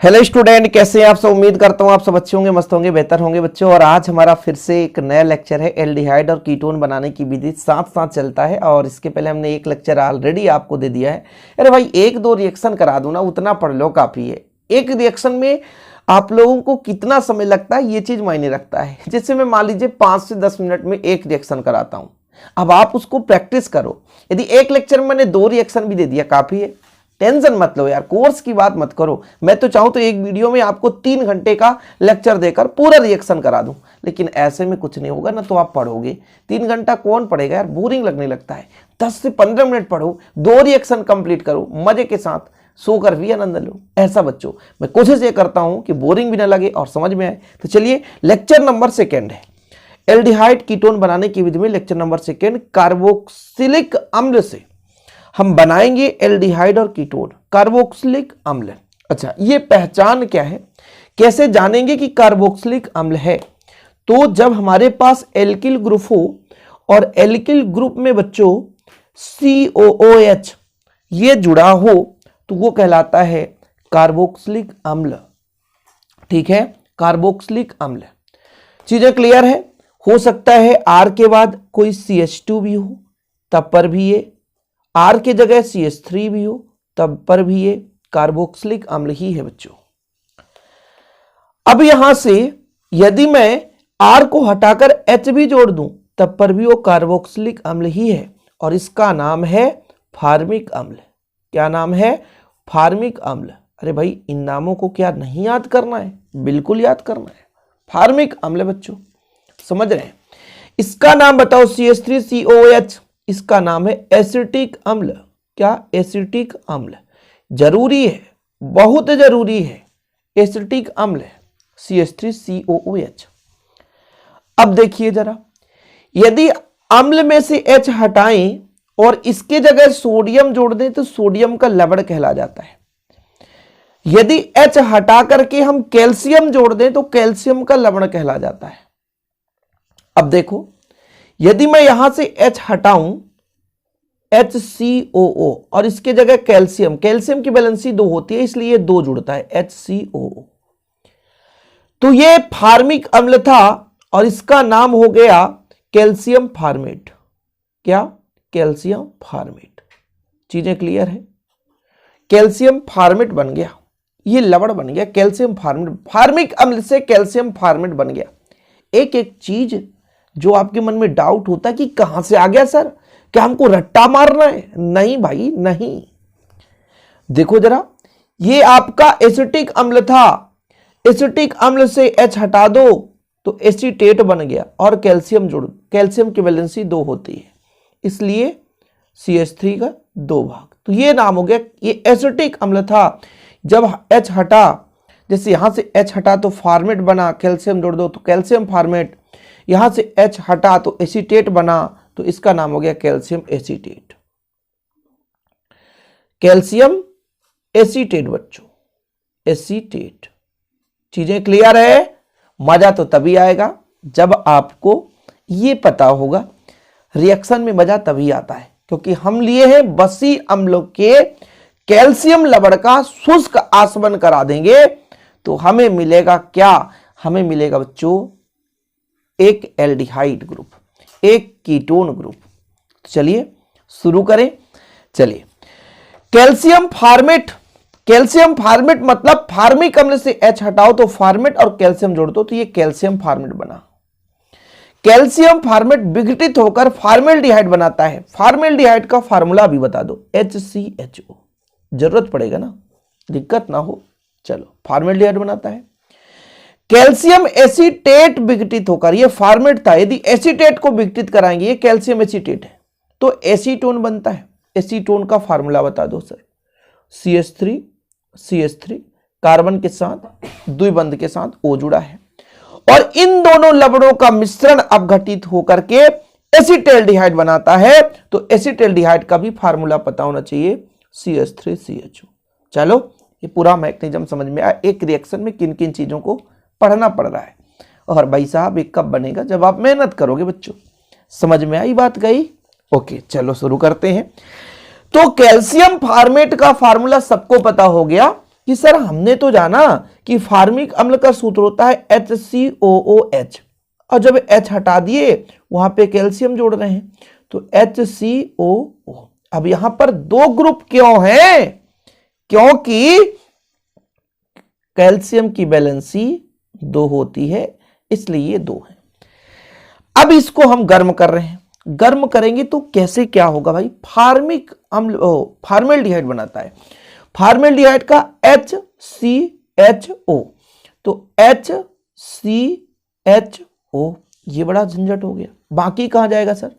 Hello student, कैसे हैं आप सब। उम्मीद करता हूं आप सब अच्छे होंगे, मस्त होंगे, बेहतर होंगे बच्चों। और आज हमारा फिर से एक नया लेक्चर है। एल्डिहाइड और कीटोन बनाने की विधि साथ साथ चलता है। और इसके पहले हमने एक लेक्चर ऑलरेडी आपको दे दिया है। अरे भाई, एक दो रिएक्शन करा दूं ना, उतना पढ़ लो काफी है। एक रिएक्शन में आप लोगों को कितना समय लगता है ये चीज मायने रखता है। जैसे मैं मान लीजिए 5 से 10 मिनट में एक रिएक्शन कराता हूं, अब आप उसको प्रैक्टिस करो। यदि एक लेक्चर में मैंने 2 रिएक्शन भी दे दिया काफी है। टेंशन मत लो यार, कोर्स की बात मत करो। मैं तो चाहूं तो एक वीडियो में आपको 3 घंटे का लेक्चर देकर पूरा रिएक्शन करा दूं, लेकिन ऐसे में कुछ नहीं होगा ना। तो आप पढ़ोगे 3 घंटा कौन पढ़ेगा यार, बोरिंग लगने लगता है। 10 से 15 मिनट पढ़ो, 2 रिएक्शन कंप्लीट करो मजे के साथ, सोकर भी आनंद लो। ऐसा बच्चों मैं कोशिश ये करता हूं कि बोरिंग भी ना लगे और समझ में आए। तो चलिए, लेक्चर नंबर 2 है एल्डिहाइड कीटोन बनाने की विधि में। लेक्चर नंबर 2 कार्बोक्सिलिक अम्ल से हम बनाएंगे एल्डिहाइड और कीटोन, कार्बोक्सिलिक अम्ल। अच्छा, ये पहचान क्या है, कैसे जानेंगे कि कार्बोक्सिलिक अम्ल है। तो जब हमारे पास एल्किल ग्रुप हो और एल्किल ग्रुप में बच्चों COOH ये जुड़ा हो तो वो कहलाता है कार्बोक्सिलिक अम्ल। ठीक है, कार्बोक्सिलिक अम्ल। चीजें क्लियर है। हो सकता है R के बाद कोई CH2 भी हो, तब पर भी ये R के जगह CH3 भी हो, तब पर भी ये कार्बोक्सिलिक अम्ल ही है बच्चों। अब यहां से यदि मैं R को हटाकर H भी जोड़ दूं तब पर भी वो कार्बोक्सिलिक अम्ल ही है, और इसका नाम है फार्मिक अम्ल। क्या नाम है? फार्मिक अम्ल। अरे भाई, इन नामों को क्या नहीं याद करना है? बिल्कुल याद करना है। फार्मिक अम्ल बच्चों, समझ रहे हैं। इसका नाम बताओ, CH3COOH, इसका नाम है एसिटिक अम्ल। क्या? एसिटिक अम्ल। जरूरी है, बहुत जरूरी है, एसिटिक अम्ल है CH3COOH। अब देखिए जरा, यदि अम्ल में से H हटाएं और इसके जगह सोडियम जोड़ दें तो सोडियम का लवण कहला जाता है। यदि H हटा करके हम कैल्शियम जोड़ दें तो कैल्शियम का लवण कहला जाता है। अब देखो, यदि मैं यहां से H हटाऊं HCOO और इसके जगह कैल्शियम, कैल्शियम की वैलेंसी 2 होती है इसलिए 2 जुड़ता है HCOO, तो ये फार्मिक अम्ल था और इसका नाम हो गया कैल्शियम फार्मेट। क्या? Calcium format. चीजें क्लियर है। कैल्शियम फार्मेट बन गया, ये लवण बन गया कैल्शियम फार्मेट। फार्मिक अम्ल से कैल्शियम फार्मेट बन गया। एक एक चीज जो आपके मन में डाउट होता है कि कहां से आ गया सर, क्या हमको रट्टा मारना है? नहीं भाई नहीं। देखो जरा, ये आपका एसिटिक अम्ल था, एसिटिक अम्ल से H हटा दो तो एसीटेट बन गया और कैल्शियम जोड़, कैल्शियम की वैलेंसी 2 होती है इसलिए CH3 का 2 भाग। तो ये नाम हो गया, ये एसिटिक अम्ल था। जब H हटा, जैसे यहां से H हटा तो फार्मेट बना, कैल्शियम जोड़ दो तो कैल्शियम फार्मेट। यहां से H हटा तो एसीटेट बना, तो इसका नाम हो गया कैल्शियम एसीटेट। कैल्शियम एसीटेट बच्चों, एसीटेट। चीजें क्लियर है। मजा तो तभी आएगा जब आपको ये पता होगा। रिएक्शन में मजा तभी आता है क्योंकि हम लिए हैं बसी अम्लों के कैल्शियम लवण का शुष्क आसवन करा देंगे तो हमें मिलेगा क्या? हमें मिलेगा बच्चों एक एल्डिहाइड ग्रुप, एक कीटोन ग्रुप। चलिए शुरू करें। चलिए, कैल्शियम फार्मेट। कैल्शियम फार्मेट मतलब फार्मिक अम्ल से H हटाओ तो फार्मेट और कैल्शियम जोड़ दो तो ये कैल्शियम फार्मेट बना। कैल्शियम फार्मेट विघटित होकर फार्मेल्डिहाइड बनाता है। फार्मेल्डिहाइड का फार्मूला भी बता दो, HCHO। जरूरत पड़ेगा ना, दिक्कत ना हो। चलो, फार्मेल्डिहाइड बनाता है। कैल्शियम एसीटेट विघटित होकर, ये फार्मेट था, यदि एसीटेट को विघटित कराएंगे, ये कैल्शियम एसीटेट है तो एसीटोन बनता है। एसीटोन का फार्मूला बता दो सर, CH3 कार्बन के साथ द्विबंध के साथ O जुड़ा है और इन दोनों लवणों का मिश्रण अपघटित होकर के एसिटेल्डिहाइड बनाता है। तो एसिटेल्डिहाइड का भी फार्मूला पता होना चाहिए, CH3CHO। चलो, ये पूरा मैकेनिज्म समझ में आया। एक रिएक्शन में किन किन चीजों को पढ़ना पड़ रहा है। और भाई साहब, एक कब बनेगा? जब आप मेहनत करोगे बच्चों। समझ में आई बात गई? ओके, चलो शुरू करते हैं। तो कैल्शियम फार्मेट का फार्मूला सबको पता हो गया, कि सर हमने तो जाना कि फार्मिक अम्ल का सूत्र होता है HCOOH, और जब H हटा दिए वहां पे कैल्शियम जोड़ रहे हैं तो HCOO। अब यहां पर दो ग्रुप क्यों हैं? क्योंकि कैल्शियम की वैलेंसी 2 होती है, इसलिए ये 2 है। अब इसको हम गर्म कर रहे हैं, गर्म करेंगे तो कैसे क्या होगा भाई? फार्मिक अम्ल फार्मेल्डिहाइड बनाता है। फार्मेल्डिहाइड का HCHO, तो HCHO ये बड़ा झंझट हो गया। बाकी कहां जाएगा सर?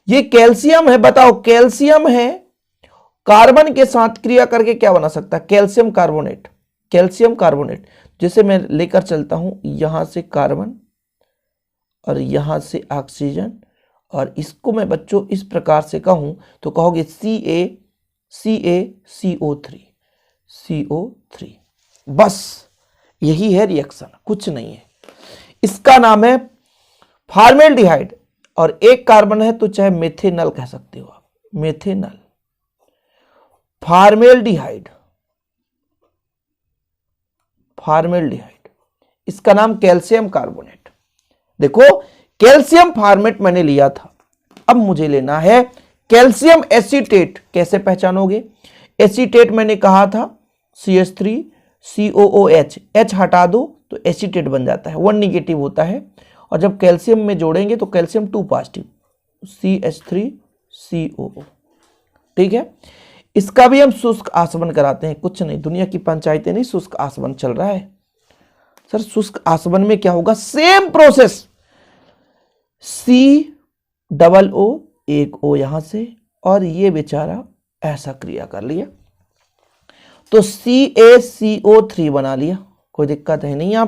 ये कैल्शियम है, बताओ कैल्शियम है, कार्बन के साथ क्रिया करके क्या बना सकता है? Calcium carbonate. कैल्शियम कार्बोनेट जैसे मैं लेकर चलता हूं, यहां से कार्बन और यहां से ऑक्सीजन, और इसको मैं बच्चों इस प्रकार से कहूं तो कहोगे CO3। बस यही है रिएक्शन, कुछ नहीं है। इसका नाम है फार्मेल्डिहाइड, और एक कार्बन है तो चाहे मेथेनल कह सकते हो आप, मेथेनल। फार्मेल्डिहाइड, फार्मेल्डिहाइड, इसका नाम कैल्शियम कार्बोनेट। देखो कैल्शियम फार्मेट मैंने लिया था, अब मुझे लेना है कैल्शियम एसीटेट। कैसे पहचानोगे? एसीटेट मैंने कहा था CH3COOH, H हटा दो तो एसीटेट बन जाता है, 1 निगेटिव होता है, और जब कैल्शियम में जोड़ेंगे तो कैल्शियम 2 पॉजिटिव, CH3COO। ठीक है, इसका भी हम शुष्क आसवन कराते हैं। कुछ नहीं, दुनिया की पंचायतें नहीं, शुष्क आसवन चल रहा है। सर शुष्क आसवन में क्या होगा? सेम प्रोसेस, COO, एक O यहां से, और ये बेचारा ऐसा क्रिया कर लिया तो CaCO3 बना लिया, कोई दिक्कत है नहीं। यहां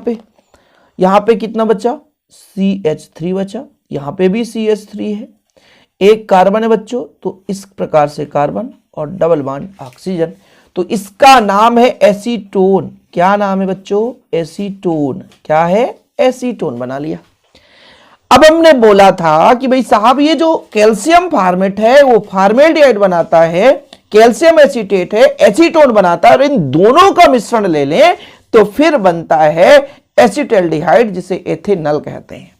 पे कितना बचा? CH3 बचा, यहां पे भी CH3 है, एक कार्बन है बच्चों, तो इस प्रकार से कार्बन और डबल बॉन्ड ऑक्सीजन, तो इसका नाम है एसीटोन। क्या नाम है बच्चों? एसीटोन। क्या है? एसीटोन बना लिया। अब हमने बोला था कि भाई साहब ये जो कैल्शियम फार्मेट है वो फार्मेल्डिहाइड बनाता है, कैल्शियम एसीटेट है एसीटोन बनाता है, और इन दोनों का मिश्रण ले लें तो फिर बनता है एसिटल्डिहाइड, जिसे एथेनल कहते हैं।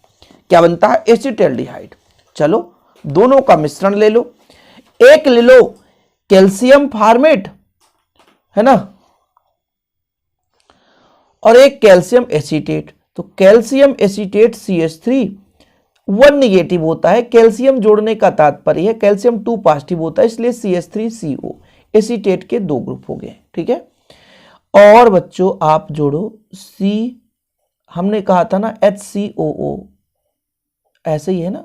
क्या बनता है? एसिटल्डिहाइड। चलो दोनों का मिश्रण ले लो, एक ले लो कैल्शियम फार्मेट, है ना, और एक कैल्शियम एसीटेट। तो कैल्शियम एसीटेट CH3 1 निगेटिव होता है, कैल्शियम जोड़ने का तात्पर्य है कैल्शियम 2 पॉजिटिव होता है, इसलिए CH3CO। एसीटेट के 2 ग्रुप हो गए। ठीक है, और बच्चों आप जोड़ो हमने कहा था ना HCOO, ऐसे ही है ना,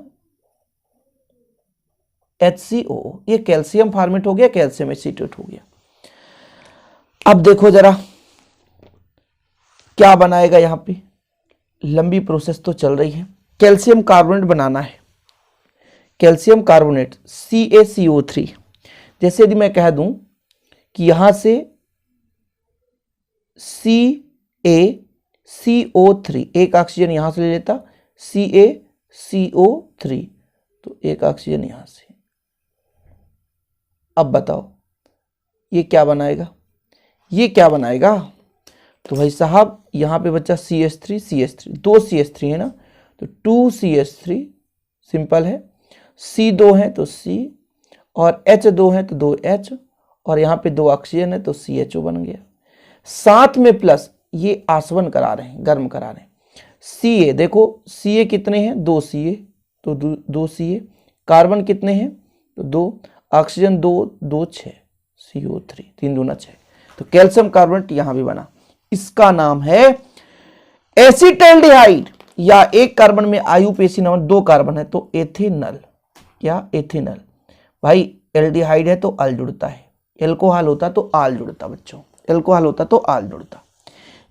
HCOO, ये कैल्शियम फार्मेट हो गया, कैल्शियम एसीटेट हो गया। अब देखो जरा क्या बनाएगा यहां पे, लंबी प्रोसेस तो चल रही है। कैल्शियम कार्बोनेट बनाना है, कैल्शियम कार्बोनेट CaCO3। जैसे यदि मैं कह दूं कि यहां से CaCO3, एक ऑक्सीजन यहां से ले लेता, CaCO3, तो एक ऑक्सीजन यहां से। अब बताओ ये क्या बनाएगा? ये क्या बनाएगा? तो भाई साहब यहां पे बच्चा CH3, 2 CH3 है ना, तो 2 CH3 सिंपल है, C2 है तो C, और H2 है तो 2 H, और यहां पे 2 ऑक्सीजन है तो CHO बन गया। साथ में प्लस ये आसवन करा रहे हैं, गर्म करा रहे हैं। Ca देखो, Ca कितने हैं? 2 Ca, तो 2 Ca, कार्बन कितने हैं? तो 2, ऑक्सीजन 2 6, CO3, 3 दूना 6, तो कैल्शियम कार्बोनेट यहां भी बना। इसका नाम है एसिटल्डिहाइड, या एक कार्बन में आयुपेसी नामक 2 कार्बन है तो एथेनल। क्या? एथेनल। भाई एल्डिहाइड है तो अल जुड़ता है, एल्कोहल होता तो आल जुड़ता बच्चों, एल्कोहल होता तो आल जुड़ता।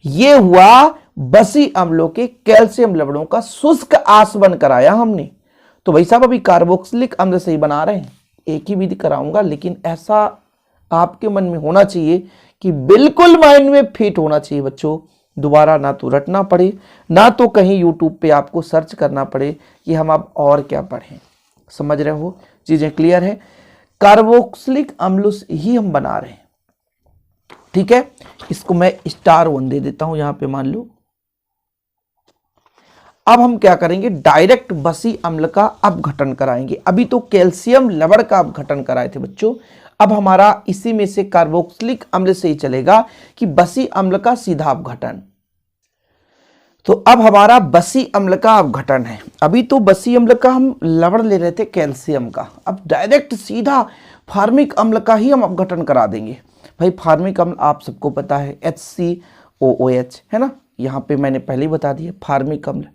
ये हुआ बसी अम्लों के कैल्शियम लवणों का शुष्क आसवन कराया हमने। तो भाई साहब अभी कार्बोक्सिलिक अम्ल से ही बना रहे हैं, एक ही विधि कराऊंगा, लेकिन ऐसा आपके मन में होना चाहिए कि बिल्कुल माइंड में फिट होना चाहिए बच्चों, दोबारा ना तो रटना पड़े, ना तो कहीं यूट्यूब पे आपको सर्च करना पड़े कि हम अब और क्या पढ़ें। समझ रहे हो? चीजें क्लियर है? कार्बोक्सिलिक अम्ल ही हम बना रहे हैं। ठीक है, इसको मैं स्टार 1 दे देता हूं यहां पे, मान लो। अब हम क्या करेंगे, डायरेक्ट बसी अम्ल का अपघटन कराएंगे। अभी तो कैल्शियम लवण का अपघटन कराए थे बच्चों, अब हमारा इसी में से कार्बोक्सिलिक अम्ल से ही चलेगा कि बसी अम्ल का सीधा अपघटन। तो अब हमारा बसी अम्ल का अपघटन है। अभी तो बसी अम्ल का हम लवण ले रहे थे कैल्शियम का, अब डायरेक्ट सीधा फार्मिक अम्ल का ही हम अपघटन करा देंगे। भाई फार्मिक अम्ल आप सबको पता है HCOOH है ना, यहाँ पे मैंने पहले ही बता दिया फार्मिक अम्ल,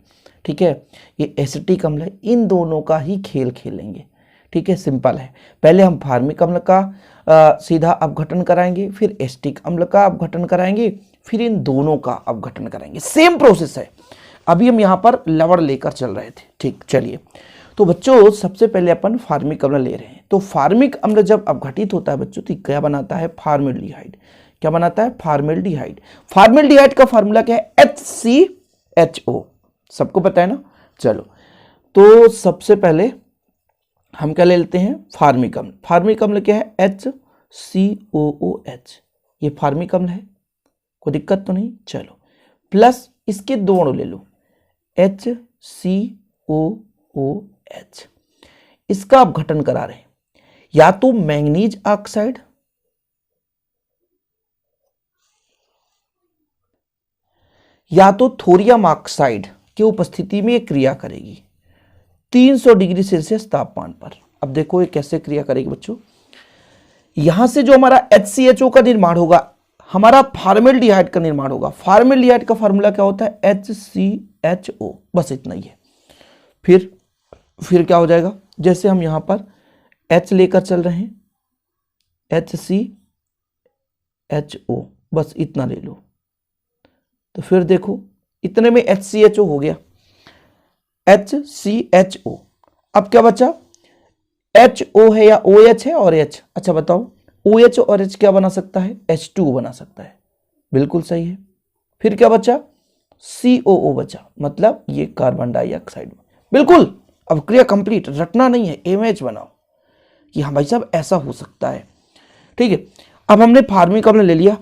ठीक है। ये एसिटिक अम्ल है, इन दोनों का ही खेल खेलेंगे, ठीक है, सिंपल है। पहले हम फार्मिक अम्ल का सीधा अपघटन कराएंगे, फिर एसिटिक अम्ल का अपघटन कराएंगे, फिर इन दोनों का अपघटन करेंगे। सेम प्रोसेस है। अभी हम यहाँ पर लवण लेकर चल रहे थे, ठीक। चलिए, तो बच्चों सबसे पहले अपन फार्मिक अम्ल ले रहे हैं। तो फार्मिक अम्ल जब अपघटित होता है बच्चों, तो क्या बनाता है, फार्मेल्डिहाइड। क्या बनाता है, फार्मेल्डिहाइड। फार्मेल्डिहाइड का फार्मूला क्या है, HCHO, सबको पता है ना। चलो, तो सबसे पहले हम क्या ले लेते हैं, फार्मिक अम्ल। फार्मिक अम्ल क्या है, HCOOH, ये फार्मिक अम्ल है, कोई दिक्कत तो नहीं। चलो, प्लस इसके 2 अणु ले लो, HCOOH, इसका अपघटन करा रहे हैं, या तो मैंगनीज ऑक्साइड या तो थोरियम ऑक्साइड की उपस्थिति में एक क्रिया करेगी 300 डिग्री सेल्सियस तापमान पर। अब देखो ये कैसे क्रिया करेगी बच्चों, यहां से जो हमारा HCHO का निर्माण होगा, हमारा फार्मेल्डिहाइड का निर्माण होगा। फार्मेल्डिहाइड का फार्मूला क्या होता है, HCHO, बस इतना ही है। फिर क्या हो जाएगा, जैसे हम यहां पर H लेकर चल रहे हैं, HCHO, बस इतना ले लो। तो फिर देखो इतने में HCHO हो गया, HCHO। अब क्या बचा, HO है या OH है और H। अच्छा बताओ, OH और H क्या बना सकता है, H2O बना सकता है, बिल्कुल सही है। फिर क्या बचा, COO बचा, मतलब ये कार्बन डाइऑक्साइड, बिल्कुल। अब क्रिया कंप्लीट, रटना नहीं है, इमेज बनाओ कि हाँ भाई साहब ऐसा हो सकता है, ठीक है। अब हमने फार्मिक अम्ल ले लिया।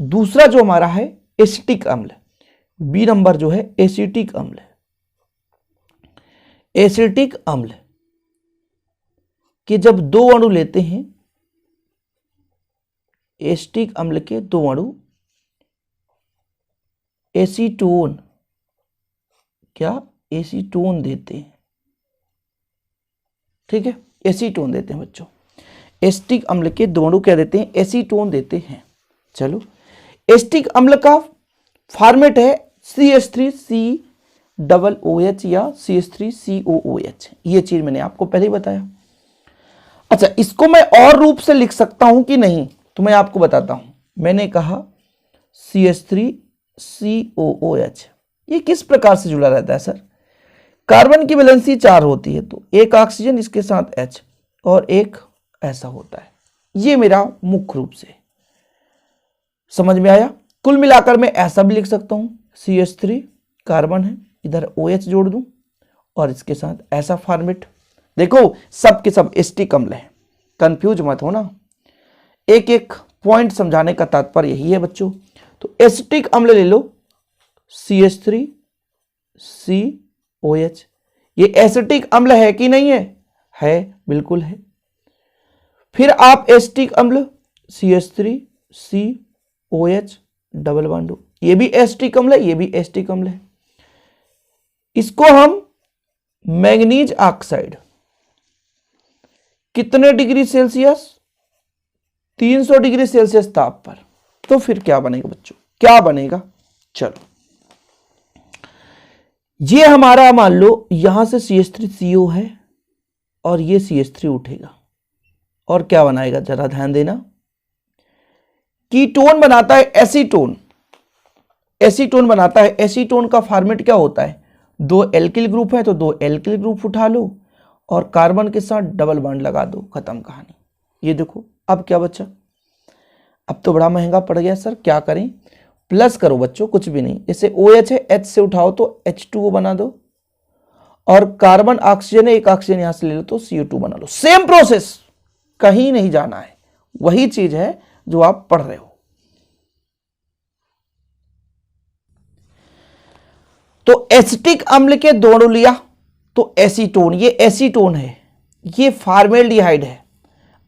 दूसरा जो हमारा है एसिटिक अम्ल, बी नंबर जो है एसिटिक अम्ल। एसिटिक अम्ल के जब 2 अणु लेते हैं, एसिटिक अम्ल के 2 अणु, एसीटोन, क्या एसीटोन देते हैं, ठीक है, एसीटोन देते हैं बच्चों। एसिटिक अम्ल के 2 अणु क्या देते हैं, एसीटोन देते हैं। चलो, एसिटिक अम्ल का फॉर्मेट है CH3COOH या CH3COOH, ये चीज मैंने आपको पहले ही बताया। अच्छा, इसको मैं और रूप से लिख सकता हूं कि नहीं, तो मैं आपको बताता हूं। मैंने कहा CH3COOH, ये किस प्रकार से जुड़ा रहता है सर, कार्बन की वैलेंसी 4 होती है, तो एक ऑक्सीजन इसके साथ H और एक ऐसा होता है। ये मेरा मुख्य रूप से समझ में आया। कुल मिलाकर मैं ऐसा भी लिख सकता हूं, CH3 कार्बन है, इधर OH जोड़ दूं और इसके साथ ऐसा फॉर्मेट। देखो सब के सब एसिटिक अम्ल है, कंफ्यूज मत होना, एक एक पॉइंट समझाने का तात्पर्य यही है बच्चों। तो एसिटिक अम्ल ले लो, CH3COH, ये एसिटिक अम्ल है कि नहीं है, बिल्कुल है। फिर आप एसिटिक अम्ल CH3COH डबल बॉन्ड, ये भी एसिटिक अम्ल है, ये भी एसिटिक अम्ल है। इसको हम मैंगनीज ऑक्साइड, कितने डिग्री सेल्सियस, 300 डिग्री सेल्सियस ताप पर। तो फिर क्या बनेगा बच्चों, क्या बनेगा, चलो ये हमारा मान लो यहां से CH3CO है और ये CH3 उठेगा और क्या बनाएगा, जरा ध्यान देना, कीटोन बनाता है एसीटोन। एसीटोन बनाता है, एसीटोन का फॉर्मेट क्या होता है, 2 एल्किल ग्रुप है तो 2 एल्किल ग्रुप उठा लो और कार्बन के साथ डबल बॉन्ड लगा दो, खत्म कहानी। ये देखो अब क्या बचा, अब तो बड़ा महंगा पड़ गया सर, क्या करें, प्लस करो बच्चों, कुछ भी नहीं, जैसे OH है, H से उठाओ तो H2O बना दो, और कार्बन ऑक्सीजन है, एक ऑक्सीजन यहां से ले लो तो CO2 बना लो। सेम प्रोसेस, कहीं नहीं जाना है, वही चीज है जो आप पढ़ रहे हो। तो एसिटिक अम्ल के दो अणु लिया तो एसीटोन, ये एसीटोन है, ये फॉर्मेल्डिहाइड है।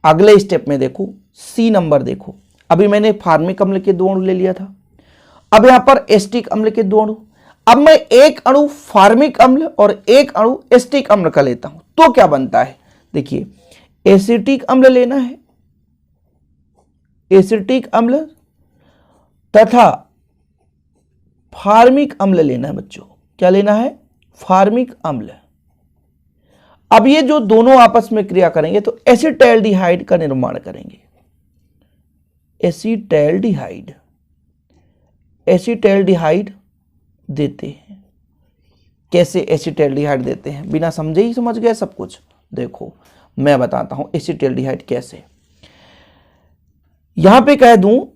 अगले स्टेप में देखो सी नंबर देखो, अभी मैंने फार्मिक अम्ल के दो अणु ले लिया था, अब यहां पर एसिटिक अम्ल के दो अणु। अब मैं एक अणु फार्मिक अम्ल और एक अणु एसिटिक अम्ल का लेता हूं तो क्या बनता है, देखिए एसिटिक अम्ल लेना है, एसिटिक अम्ल तथा फार्मिक अम्ल लेना है बच्चों। क्या लेना है, फार्मिक अम्ल। अब ये जो दोनों आपस में क्रिया करेंगे तो एसिटैल्डिहाइड का निर्माण करेंगे। एसिटैल्डिहाइड, एसिटैल्डिहाइड देते हैं। कैसे एसिटैल्डिहाइड देते हैं, बिना समझे ही समझ गए सब कुछ। देखो मैं बताता हूं एसिटैल्डिहाइड कैसे। यहां पे कह दूं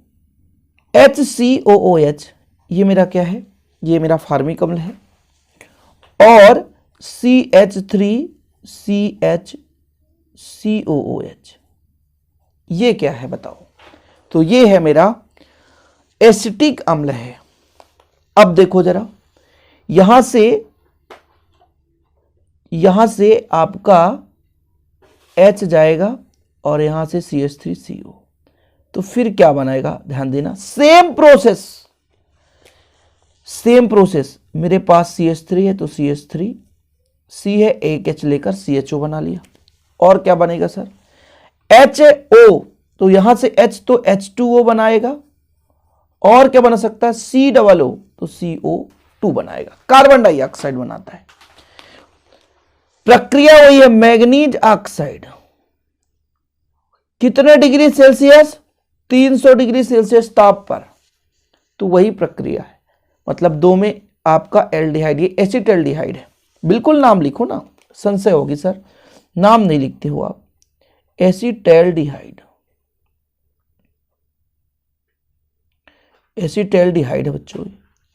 HCOOH, ये मेरा क्या है, ये मेरा फार्मिक अम्ल है, और CH3CHCOOH ये क्या है बताओ, तो ये है मेरा एसिटिक अम्ल है। अब देखो जरा, यहां से आपका H जाएगा और यहां से CH3CO, तो फिर क्या बनाएगा, ध्यान देना, सेम प्रोसेस। मेरे पास CH3 है तो CH3, C है, एक H लेकर CHO बना लिया, और क्या बनेगा सर, HO, तो यहां से H तो H2O बनाएगा, और क्या बना सकता है, COO तो CO2 बनाएगा, कार्बन डाइऑक्साइड बनाता है। प्रक्रिया वही है, मैग्नीज ऑक्साइड, कितने डिग्री सेल्सियस, 300 डिग्री सेल्सियस ताप पर, तो वही प्रक्रिया है। मतलब दो में आपका एल्डिहाइड, ये एसिटैल्डिहाइड है, बिल्कुल नाम लिखो ना, संशय होगी सर नाम नहीं लिखते हो आप। एसिटैल्डिहाइड, एसिटैल्डिहाइड है बच्चों,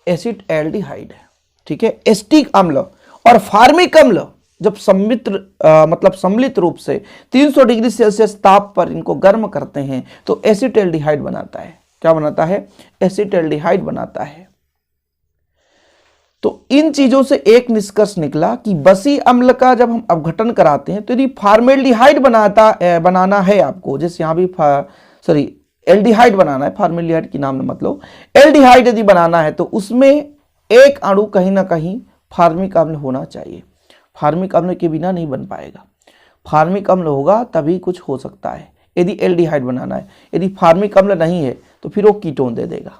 एसिटैल्डिहाइड है, ठीक है। एसिटिक अम्ल और फार्मिक अम्ल जब सम्मिलित रूप से 300 डिग्री सेल्सियस ताप पर इनको गर्म करते हैं तो एसिटैल्डिहाइड बनाता है। क्या बनाता है, एसिटैल्डिहाइड बनाता है। तो इन चीजों से एक निष्कर्ष निकला कि बसी अम्ल का जब हम अपघटन कराते हैं तो यदि फॉर्मेल्डिहाइड बनाना है आपको, जैसे यहां भी एल्डिहाइड बनाना है, फॉर्मेल्डिहाइड की नाम मत लो, एल्डिहाइड यदि बनाना है तो उसमें एक अणु कहीं ना कहीं फार्मिक अम्ल होना चाहिए। फार्मिक अम्ल के बिना नहीं बन पाएगा, फार्मिक अम्ल होगा तभी कुछ हो सकता है यदि एल्डिहाइड बनाना है। यदि फार्मिक अम्ल नहीं है तो फिर वो कीटोन दे देगा।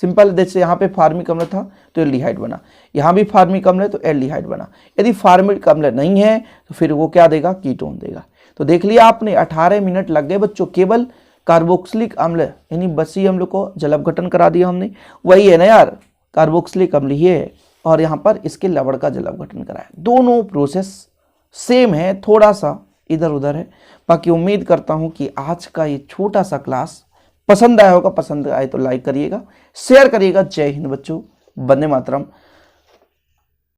सिंपल, जैसे यहाँ पे फार्मिक अम्ल था तो एल्डिहाइड बना, यहाँ भी फार्मिक अम्ल है तो एल्डिहाइड बना। यदि फार्मिक अम्ल नहीं है तो फिर वो क्या देगा, कीटोन देगा। तो देख लिया आपने, 18 मिनट लग गए बच्चों केवल कार्बोक्सिलिक अम्ल यानी बसी अम्ल को जल अपघटन करा दिया हमने। वही है ना यार, कार्बोक्सिलिक अम्ल ये है और यहाँ पर इसके लवण का जल अपघटन कराया। दोनों प्रोसेस सेम है, थोड़ा सा इधर उधर है। बाकी उम्मीद करता हूँ कि आज का ये छोटा सा क्लास पसंद आया होगा। पसंद आए तो लाइक करिएगा, शेयर करिएगा। जय हिंद बच्चों, वंदे मातरम।